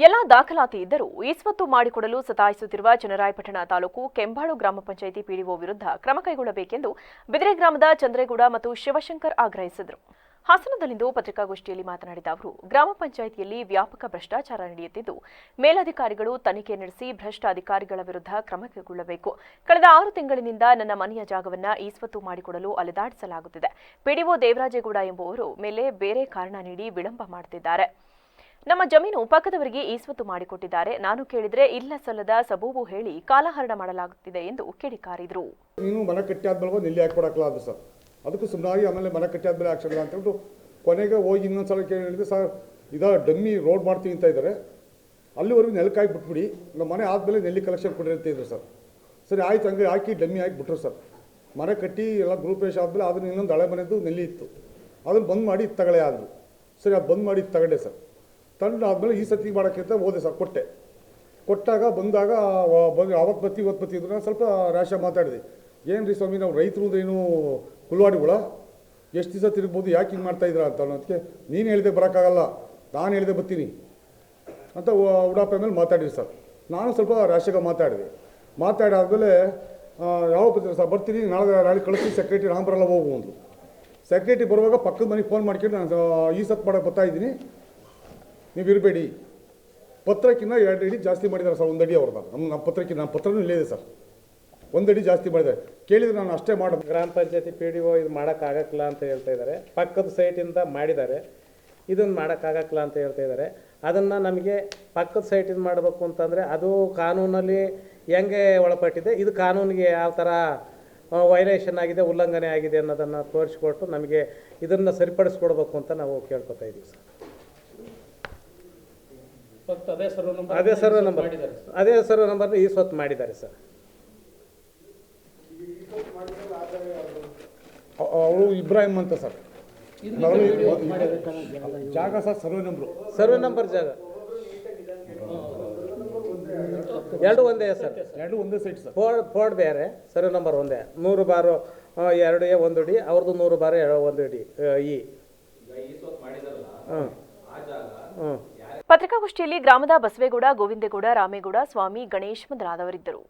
ಎಲ್ಲ ದಾಖಲಾತಿ ಇದ್ದರೂ ಈಸ್ವತ್ತು ಮಾಡಿಕೊಡಲು ಸತಾಯಿಸುತ್ತಿರುವ ಚನ್ನರಾಯಪಟ್ಟಣ ತಾಲೂಕು ಕೆಂಬಾಳು ಗ್ರಾಮ ಪಂಚಾಯಿತಿ ಪಿಡಿಒ ವಿರುದ್ಧ ಕ್ರಮ ಕೈಗೊಳ್ಳಬೇಕೆಂದು ಬಿದರೆ ಗ್ರಾಮದ ಚಂದ್ರೇಗೌಡ ಮತ್ತು ಶಿವಶಂಕರ್ ಆಗ್ರಹಿಸಿದರು. ಹಾಸನದಲ್ಲಿಂದು ಪತ್ರಿಕಾಗೋಷ್ಠಿಯಲ್ಲಿ ಮಾತನಾಡಿದ ಅವರು, ಗ್ರಾಮ ಪಂಚಾಯಿತಿಯಲ್ಲಿ ವ್ಯಾಪಕ ಭ್ರಷ್ಟಾಚಾರ ನಡೆಯುತ್ತಿದ್ದು, ಮೇಲಧಿಕಾರಿಗಳು ತನಿಖೆ ನಡೆಸಿ ಭ್ರಷ್ಟ ಅಧಿಕಾರಿಗಳ ವಿರುದ್ಧ ಕ್ರಮ ಕೈಗೊಳ್ಳಬೇಕು. ಕಳೆದ 6 ತಿಂಗಳಿನಿಂದ ನನ್ನ ಮನೆಯ ಜಾಗವನ್ನು ಈಸ್ವತ್ತು ಮಾಡಿಕೊಡಲು ಅಲೆದಾಡಿಸಲಾಗುತ್ತಿದೆ. ಪಿಡಿಒ ದೇವರಾಜೇಗೌಡ ಎಂಬುವವರು ಮೇಲೆ ಬೇರೆ ಕಾರಣ ನೀಡಿ ವಿಳಂಬ ಮಾಡುತ್ತಿದ್ದಾರೆ. ನಮ್ಮ ಜಮೀನು ಪಕ್ಕದವರಿಗೆ ಈಸ್ವತ್ತು ಮಾಡಿಕೊಟ್ಟಿದ್ದಾರೆ. ನಾನು ಕೇಳಿದ್ರೆ ಇಲ್ಲ ಸಲ್ಲದ ಸಬೂಬು ಹೇಳಿ ಕಾಲಹರಣ ಮಾಡಲಾಗುತ್ತಿದೆ ಎಂದು ಕಿಡಿಕಾರಿದರು. ನೀನು ಮನೆ ಕಟ್ಟಿ ಆದ್ಮೇಲೆ ನೆಲ್ಲಿ ಹಾಕೊಡಕ್ಲ ಅದು ಸರ್, ಅದಕ್ಕೂ ಸುಮ್ಮನಾಗಿ ಆಮೇಲೆ ಮನೆ ಕಟ್ಟಿ ಆದ್ಮೇಲೆ ಹಾಕ್ಸಲ್ಲ ಅಂತ ಹೇಳ್ಬಿಟ್ಟು ಕೊನೆಗೆ ಹೋಗಿ ಇನ್ನೊಂದ್ಸಲ ಕೇಳಿದ್ರೆ ಸರ್ ಡಮ್ಮಿ ರೋಡ್ ಮಾಡ್ತೀವಿ ಅಂತ ಇದ್ದಾರೆ, ಅಲ್ಲಿವರೆಗೂ ನೆಲಕಾಯಿ ಬಿಟ್ಬಿಡಿ, ನಮ್ಮ ಮನೆ ಆದಮೇಲೆ ನೆಲ್ಲಿ ಕಲೆಕ್ಷನ್ ಕೊಡಿ ಅಂತ ಇದ್ರು ಸರ್. ಸರಿ ಆಯ್ತು, ಹಂಗೆ ಹಾಕಿ ಡಮ್ಮಿ ಹಾಕಿಬಿಟ್ರು ಸರ್. ಮನೆ ಕಟ್ಟಿ ಎಲ್ಲ ಗೃಹಪ್ರವೇಶ ಆದಮೇಲೆ ಅದನ್ನು ಇನ್ನೊಂದು ಹಳೆ ಮನೆದು ನೆಲ್ಲಿ ಇತ್ತು, ಅದನ್ನು ಬಂದ್ ಮಾಡಿ ತಗೊಳ್ಳೆ ಆದರು. ಸರಿ ಅದು ಬಂದ್ ಮಾಡಿ ತಗೊಂಡೆ ಸರ್. ತಂಡ ಆದಮೇಲೆ ಈ ಸತಿ ಮಾಡೋಕ್ಕೆ ಅಂತ ಹೋದೆ ಸರ್, ಕೊಟ್ಟಾಗ ಬಂದಾಗ ಅವತ್ತು ಬತ್ತಿ ಇವತ್ತು ಬತ್ತಿ ಇದ್ರು. ನಾನು ಸ್ವಲ್ಪ ರ್ಯಾಶ ಮಾತಾಡಿದೆ, ಏನು ರೀ ಸ್ವಾಮಿ ನಾವು ರೈತರು ಏನು ಕುಲ್ವಾಡಿಗಳ ಎಷ್ಟು ದಿವಸ ತಿರುಗ್ಬೋದು, ಯಾಕೆ ಹಿಂಗೆ ಮಾಡ್ತಾಯಿದ್ರ ಅಂತ ಅನ್ನೋದಕ್ಕೆ ನೀನು ಹೇಳಿದೆ ಬರೋಕ್ಕಾಗಲ್ಲ, ನಾನು ಹೇಳಿದೆ ಬರ್ತೀನಿ ಅಂತ ಉಡಾಪೆ ಮೇಲೆ ಮಾತಾಡಿರಿ ಸರ್. ನಾನು ಸ್ವಲ್ಪ ರ್ಯಾಶಾಗ ಮಾತಾಡಾದ್ಮೇಲೆ ಯಾವ ಬರ್ತೀನಿ ಸರ್, ಬರ್ತೀನಿ ನಾಳೆ ಕಳಿಸಿ ಸೆಕ್ರೆಟರಿ ನಾನು ಬರಲ್ಲ ಹೋಗು ಅಂದರು. ಸೆಕ್ರೆಟರಿ ಬರುವಾಗ ಪಕ್ಕದ ಮನೆಗೆ ಫೋನ್ ಮಾಡ್ಕೊಂಡು ನಾನು ಈ ಸತ್ ಮಾಡೋಕ್ಕೆ ಬರ್ತಾಯಿದ್ದೀನಿ, ನೀವು ಇರಬೇಡಿ. ಪತ್ರಕ್ಕಿಂತ 2 ಅಡಿ ಜಾಸ್ತಿ ಮಾಡಿದ್ದಾರೆ ಸರ್, 1 ಅಡಿ ಅವ್ರದ್ದು. ನಮ್ಮ ಪತ್ರಕ್ಕಿಂತ ನಮ್ಮ ಪತ್ರನೂ ಇಲ್ಲೇ ಇದೆ ಸರ್, 1 ಅಡಿ ಜಾಸ್ತಿ ಮಾಡಿದ್ದಾರೆ. ಕೇಳಿದರೆ ನಾನು ಅಷ್ಟೇ ಮಾಡೋದು. ಗ್ರಾಮ ಪಂಚಾಯತಿ ಪಿಡಿಒ ಇದು ಮಾಡೋಕ್ಕಾಗಕ್ಕಿಲ್ಲ ಅಂತ ಹೇಳ್ತಾ ಇದ್ದಾರೆ. ಪಕ್ಕದ ಸೈಟಿಂದ ಮಾಡಿದ್ದಾರೆ, ಇದನ್ನು ಮಾಡೋಕ್ಕಾಗಕ್ಕಿಲ್ಲ ಅಂತ ಹೇಳ್ತಾ ಇದ್ದಾರೆ. ಅದನ್ನು ನಮಗೆ ಪಕ್ಕದ ಸೈಟಿಂದ ಮಾಡಬೇಕು ಅಂತಂದರೆ ಅದು ಕಾನೂನಲ್ಲಿ ಹೆಂಗೆ ಒಳಪಟ್ಟಿದೆ, ಇದು ಕಾನೂನಿಗೆ ಯಾವ ಥರ ವೈಲೇಷನ್ ಆಗಿದೆ, ಉಲ್ಲಂಘನೆ ಆಗಿದೆ ಅನ್ನೋದನ್ನು ತೋರಿಸ್ಕೊಟ್ಟು ನಮಗೆ ಇದನ್ನು ಸರಿಪಡಿಸ್ಕೊಡ್ಬೇಕು ಅಂತ ನಾವು ಕೇಳ್ಕೊತಾ ಇದ್ದೀವಿ ಸರ್. ಅದೇ ಸರ್ವೆ ನಂಬರ್ ಈ ಸ್ವತ್ತು ಮಾಡಿದ್ದಾರೆ ಸರ್. ಅವರು ಇಬ್ರಾಹಿಂ ಅಂತ ಸರ್, ಜಾಗ ಸರ್ ಸರ್ವೆ ನಂಬರ್ ಜಾಗ 2 ಒಂದೇ ಸರ್, 2 ಒಂದೇ ಸೈಟ್ ಸರ್. ಫೋರ್ಡ್ ಬೇರೆ, ಸರ್ವೆ ನಂಬರ್ ಒಂದೇ. 100 ಬಾರ್ 2 1 ಅಡಿ, ಅವ್ರದ್ದು 100 ಬಾರ್ 1 ಅಡಿ ಈ. ಪತ್ರಿಕಾಗೋಷ್ಠಿಯಲ್ಲಿ ಗ್ರಾಮದ ಬಸವೇಗೌಡ, ಗೋವಿಂದೇಗೌಡ, ರಾಮೇಗೌಡ, ಸ್ವಾಮಿ, ಗಣೇಶ್ ಮೊದಲಾದವರಿದ್ದರು.